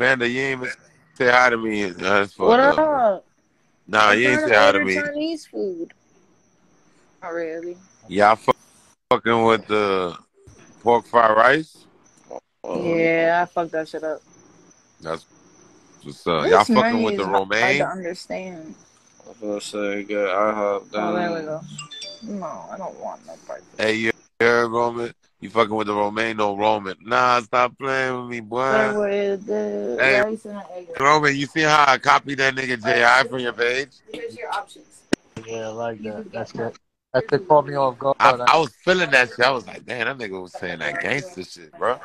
Panda, you ain't even say hi to me. That's What fucked up, bro. up? Nah, I'm you ain't trying say to hi to order me. Chinese food. Not really. Y'all fucking with the pork fried rice? Yeah, I fucked that shit up. That's what's up. Y'all This fucking menu with is the hard to romaine? understand. I was gonna say, good. I have Oh, there we done. go. No, I don't want no part. Hey, you heard Roman? You fucking with the romaine? No Roman. Nah, stop playing with me, boy. Start with the Hey, rice and the egg. Roman, you see how I copied that nigga J.I. from your page? Here's your options. Yeah, I like that. That shit caught me off guard. I was feeling that shit. I was like, man, that nigga was saying that gangster shit, bro.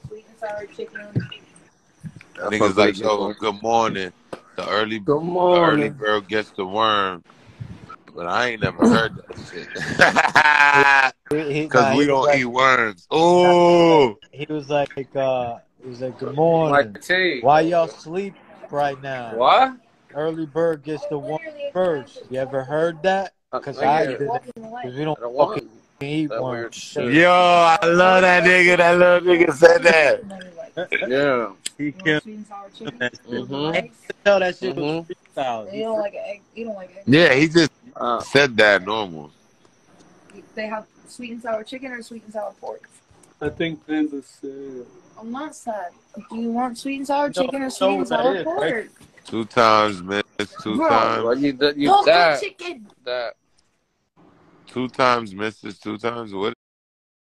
Sweet and sour chicken. I Niggas fuck with like, it too, yo, man. good morning. The early Good morning. bird gets the worm. But I ain't never heard that shit. Cause we He was don't like, eat worms. Ooh. he was like, good morning. Mike T. Why y'all sleep right now? What? Early bird gets the worm first. You ever heard that? Cause I Nigga, did. Cause we don't I don't fucking want eat that worms. weird shit. Yo, I love that nigga. That little nigga said that. Yeah. He killed Sweet and sour chicken. that shit. Mm-hmm. And you could tell that shit was Mm-hmm. freestyle. You don't like egg. You don't like egg. Yeah, he just Uh, said that normal. They have sweet and sour chicken or sweet and sour pork. I think Panda said. I'm not sad. Do you want sweet and sour chicken or You sweet know and what that sour is, pork? right? 2 times, miss. 2 Bro. times. Well, you Pork that chicken. that. 2 times, misses. 2 times. What